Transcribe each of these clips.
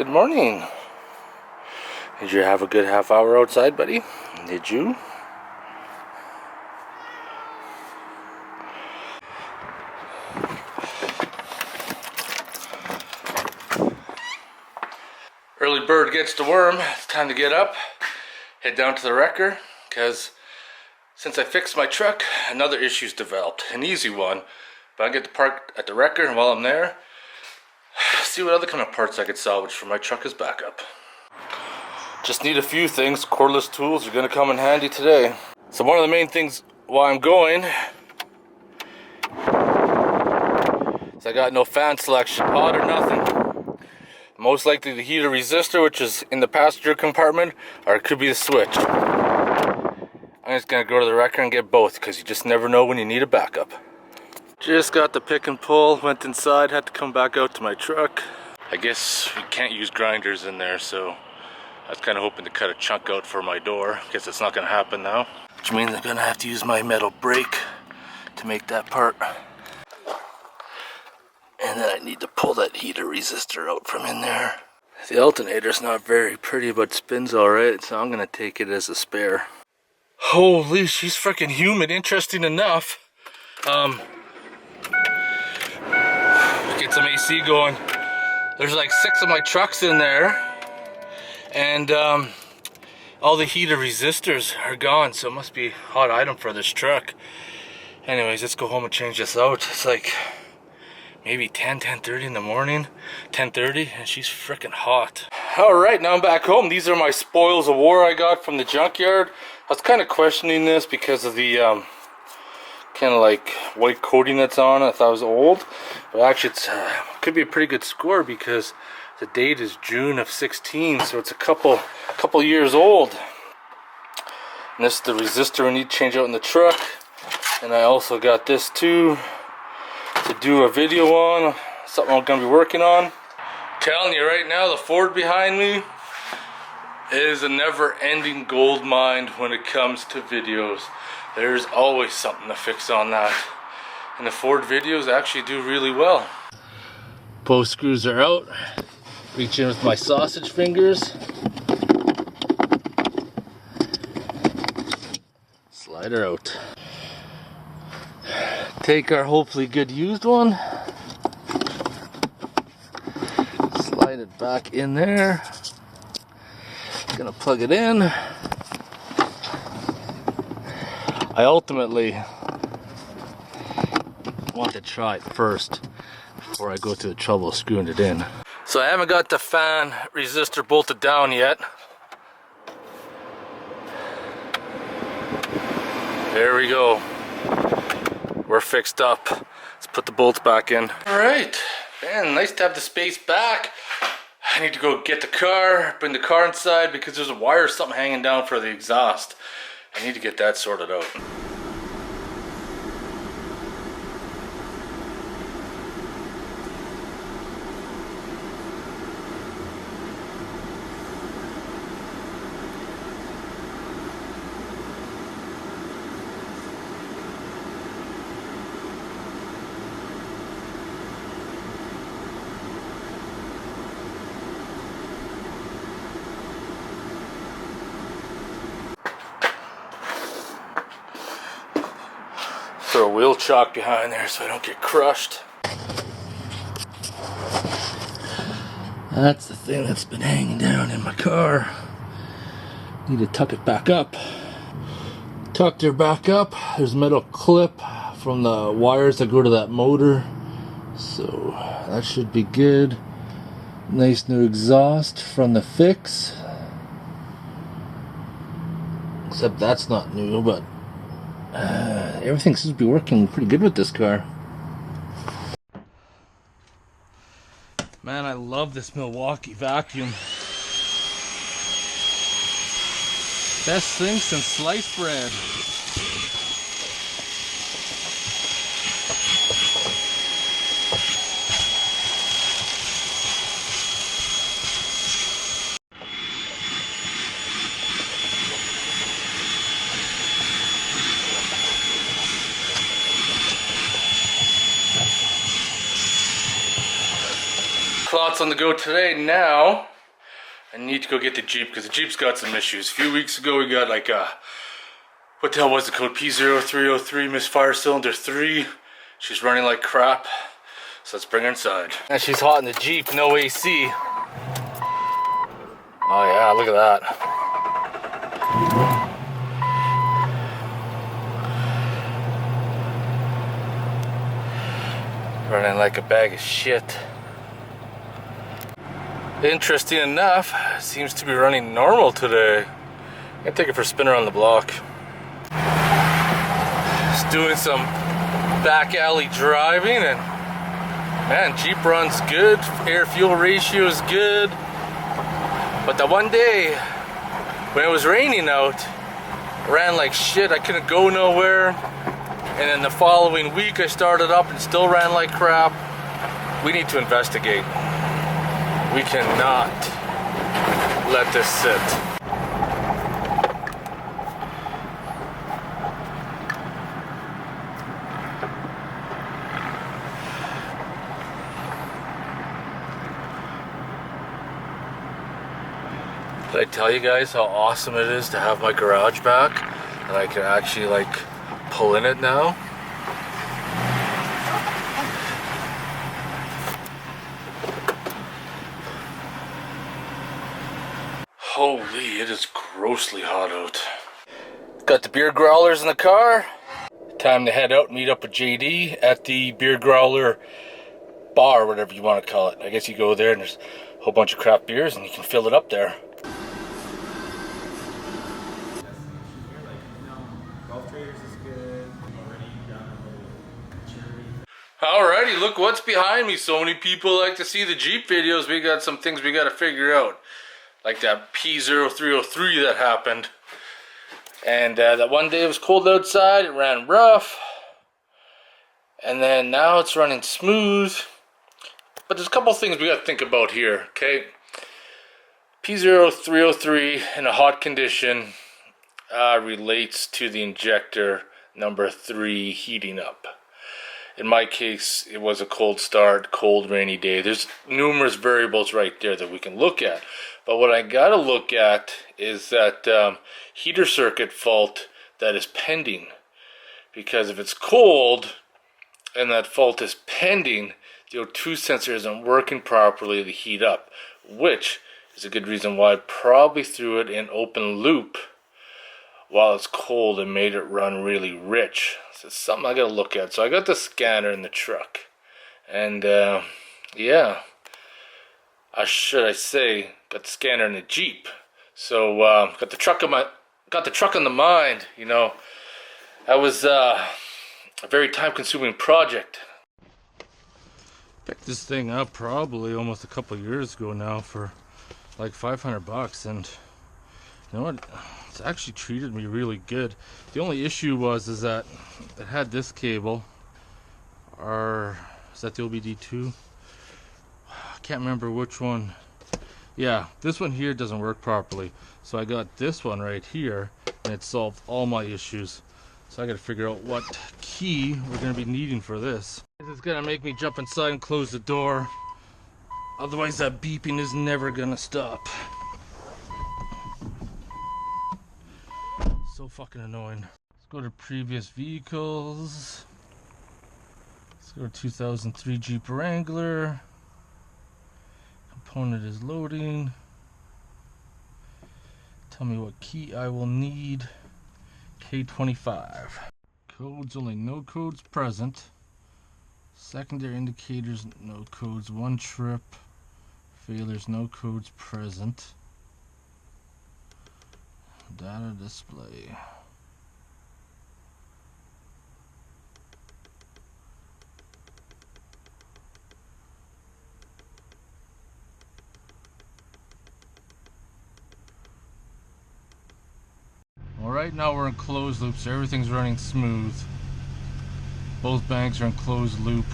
Good morning. Did you have a good half hour outside, buddy? Did you? Early bird gets the worm. It's time to get up, head down to the wrecker, because since I fixed my truck, another issue's developed. An easy one, but I get to park at the wrecker, and while I'm there, see what other kind of parts I could salvage for my truck as backup. Just need a few things. Cordless tools are going to come in handy today. So one of the main things why I'm going is I got no fan selection, hot or nothing. Most likely the heater resistor, which is in the passenger compartment, or it could be the switch. I'm just going to go to the wrecker and get both, because you just never know when you need a backup. Just got the pick and pull, went inside, had to come back out to my truck. I guess we can't use grinders in there, so I was kind of hoping to cut a chunk out for my door. Guess it's not going to happen now. Which means I'm going to have to use my metal brake to make that part. And then I need to pull that heater resistor out from in there. The alternator's not very pretty, but spins alright, so I'm going to take it as a spare. Holy, she's freaking humid. Interesting enough. Get some AC going. There's like 6 of my trucks in there, and all the heater resistors are gone, so it must be a hot item for this truck. Anyways, let's go home and change this out. It's like maybe 10:30 in the morning, 10:30, and she's freaking hot. Alright, now I'm back home. These are my spoils of war I got from the junkyard. I was kind of questioning this because of the kind of like white coating that's on it. I thought it was old, but actually it's could be a pretty good score because the date is June of 16, so it's a couple years old. And this is the resistor we need to change out in the truck. And I also got this too to do a video on, something I'm gonna be working on. Telling you right now, the Ford behind me is a never-ending gold mine when it comes to videos. There's always something to fix on that. And the Ford videos actually do really well. Both screws are out. Reach in with my sausage fingers. Slide her out. Take our hopefully good used one. Slide it back in there. Gonna plug it in. I ultimately want to try it first before I go through the trouble of screwing it in. So I haven't got the fan resistor bolted down yet. There we go. We're fixed up. Let's put the bolts back in. Alright, man, nice to have the space back. I need to go get the car, bring the car inside because there's a wire or something hanging down for the exhaust. I need to get that sorted out. Throw a wheel chock behind there so I don't get crushed. That's the thing that's been hanging down in my car. Need to tuck it back up. Tucked her back up. There's a metal clip from the wires that go to that motor. So that should be good. Nice new exhaust from the fix. Except that's not new, but everything seems to be working pretty good with this car. Man, I love this Milwaukee vacuum. Best thing since sliced bread. else on the go today. Now I need to go get the Jeep because the Jeep's got some issues. A few weeks ago we got like a, what the hell was the code? P0303 misfire cylinder 3. She's running like crap. So let's bring her inside. And she's hot in the Jeep, no AC. Oh yeah, look at that. Running like a bag of shit. Interesting enough, seems to be running normal today. I'm gonna take it for a spin around the block. Just doing some back alley driving, and man, Jeep runs good. Air fuel ratio is good. But the one day when it was raining out, I ran like shit. I couldn't go nowhere. And then the following week I started up and still ran like crap. We need to investigate. We cannot let this sit. Did I tell you guys how awesome it is to have my garage back? And I can actually like pull in it now. Holy, it is grossly hot out. Got the beer growlers in the car. Time to head out and meet up with JD at the beer growler bar, whatever you want to call it. I guess you go there and there's a whole bunch of craft beers and you can fill it up there. Alrighty, look what's behind me. So many people like to see the Jeep videos. We got some things we got to figure out. Like that P0303 that happened. And that one day it was cold outside, it ran rough. And then now it's running smooth. But there's a couple things we got to think about here, okay? P0303 in a hot condition relates to the injector number 3 heating up. In my case, it was a cold start, cold, rainy day. There's numerous variables right there that we can look at. But what I gotta look at is that heater circuit fault that is pending. Because if it's cold and that fault is pending, the O2 sensor isn't working properly to heat up, which is a good reason why I probably threw it in open loop while it's cold and made it run really rich. So it's something I gotta look at. So I got the scanner in the truck, and yeah, got the scanner in the Jeep. So got the truck on the mind. You know, that was a very time-consuming project. Picked this thing up probably almost a couple years ago now for like $500, and you know what? It's actually treated me really good. The only issue is that it had this cable, or is that the OBD2? I can't remember which one. Yeah, this one here doesn't work properly. So I got this one right here, and it solved all my issues. So I gotta figure out what key we're gonna be needing for this. It's gonna make me jump inside and close the door. Otherwise that beeping is never gonna stop. So fucking annoying. Let's go to previous vehicles. Let's go to 2003 Jeep Wrangler. Component is loading. Tell me what key I will need. K25. Codes only, no codes present. Secondary indicators, no codes. One trip. Failures, no codes present. Data display. Alright, now we're in closed loop, so everything's running smooth. Both banks are in closed loop.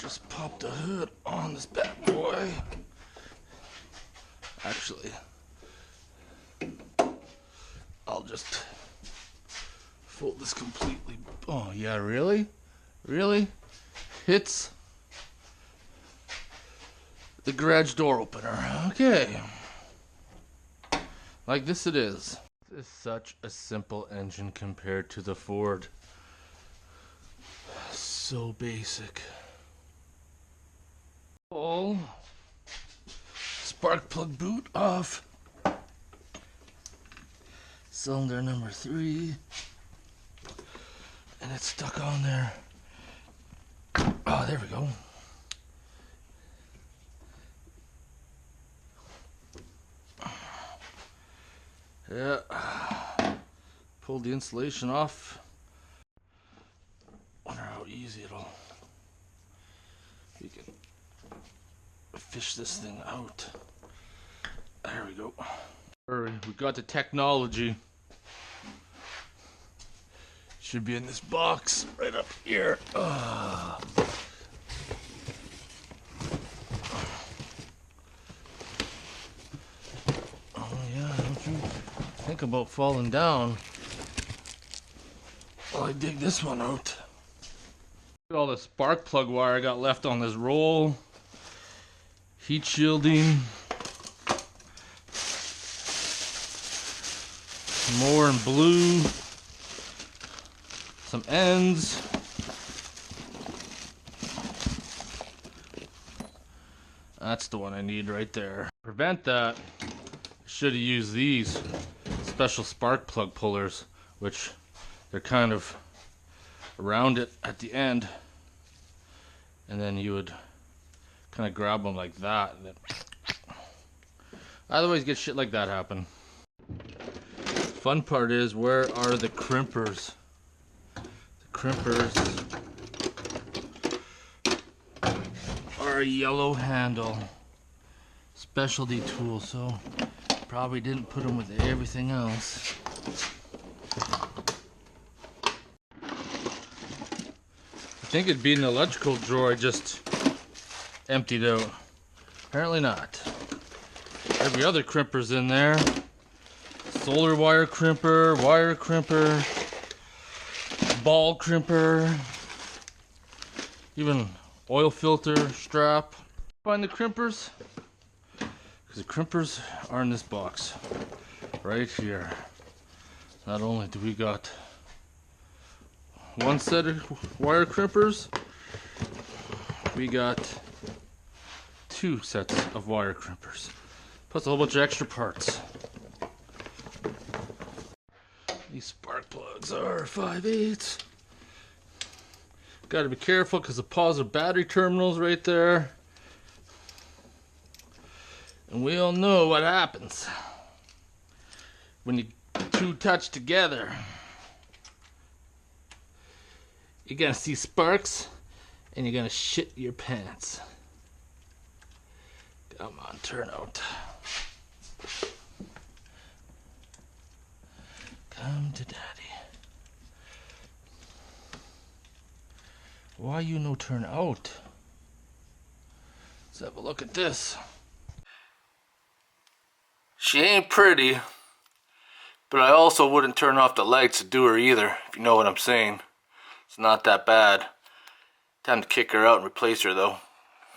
Just popped the hood on this bad boy. Actually, just fold this completely. Oh yeah, really? Really? Hits the garage door opener. Okay. Like this it is. This is such a simple engine compared to the Ford. So basic. Pull. Spark plug boot off. Cylinder number 3. And it's stuck on there. Oh, there we go. Yeah. Pulled the insulation off. Wonder how easy we can fish this thing out. There we go. Hurry, we got the technology. Should be in this box right up here. Oh yeah, don't you think about falling down while I dig this one out. Look at all the spark plug wire I got left on this roll. Heat shielding. More in blue. Some ends. That's the one I need right there. Prevent that, should have used these special spark plug pullers, which they're kind of around it at the end, and then you would kind of grab them like that. And then otherwise, get shit like that happen. Fun part is, where are the crimpers? Crimpers are a yellow handle specialty tool, so probably didn't put them with everything else. I think it'd be an electrical drawer I just emptied out. Apparently not. Every other crimper's in there. Solar wire crimper, ball crimper, even oil filter strap. Find the crimpers, because the crimpers are in this box right here. Not only do we got one set of wire crimpers, we got 2 sets of wire crimpers, plus a whole bunch of extra parts. These spark plugs are 5/8. Got to be careful because the positive battery terminal's right there. And we all know what happens when you 2 touch together. You're gonna see sparks and you're gonna shit your pants. Come on, turn out. Come to daddy. Why you no turn out? Let's have a look at this. She ain't pretty, but I also wouldn't turn off the lights to do her either, if you know what I'm saying. It's not that bad. Time to kick her out and replace her though.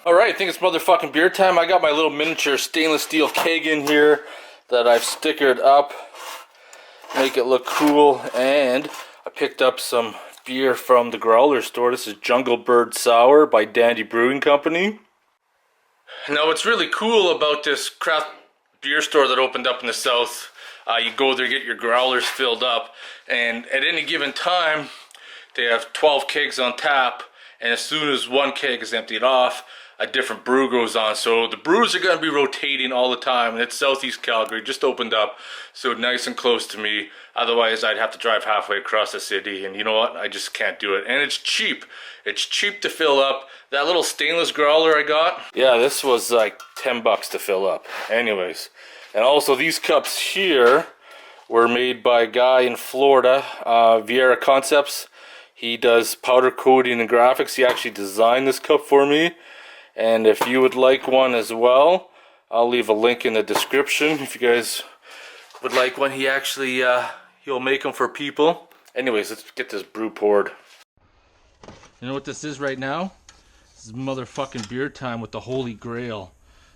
Alright, I think it's motherfucking beer time. I got my little miniature stainless steel keg in here that I've stickered up. Make it look cool, and I picked up some beer from the Growler store. This is Jungle Bird Sour by Dandy Brewing Company. Now what's really cool about this craft beer store that opened up in the south, you go there, get your growlers filled up, and at any given time they have 12 kegs on tap, and as soon as one keg is emptied off, a different brew goes on. So the brews are going to be rotating all the time, and it's Southeast Calgary, just opened up, so nice and close to me. Otherwise I'd have to drive halfway across the city, and you know what, I just can't do it. And it's cheap. It's cheap to fill up. That little stainless growler I got, yeah, this was like 10 bucks to fill up. Anyways, and also these cups here were made by a guy in Florida, Vieira Concepts. He does powder coating and graphics. He actually designed this cup for me. And if you would like one as well, I'll leave a link in the description if you guys would like one. He actually He'll make them for people. Anyways, let's get this brew poured. You know what this is right now? This is motherfucking beer time with the Holy Grail.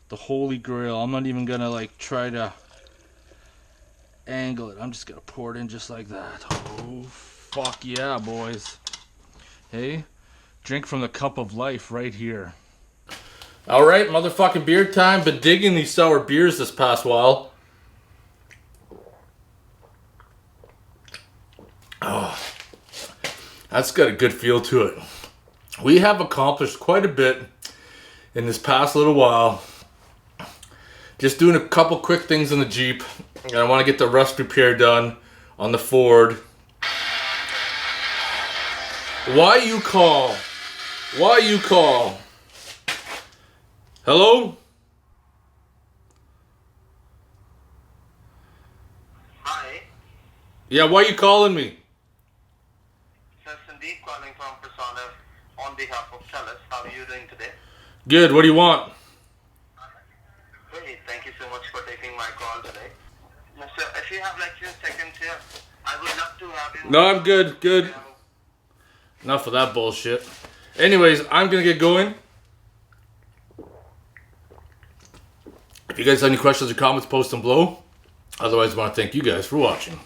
The Holy Grail. I'm not even gonna like try to angle it. I'm just gonna pour it in just like that. Oh, fuck yeah, boys. Hey, drink from the cup of life right here. Alright, motherfucking beer time. Been digging these sour beers this past while. Oh, that's got a good feel to it. We have accomplished quite a bit in this past little while. Just doing a couple quick things on the Jeep. And I want to get the rust repair done on the Ford. Why you call? Why you call? Hello? Hi. Yeah, why you calling me? Sir Sandeep calling from Persona on behalf of Chalice. How are you doing today? Good, what do you want? Great, thank you so much for taking my call today. Mister, if you have like 2 seconds here, I would love to have you... No, I'm good, good. Enough of that bullshit. Anyways, I'm gonna get going. If you guys have any questions or comments, post them below. Otherwise, I want to thank you guys for watching.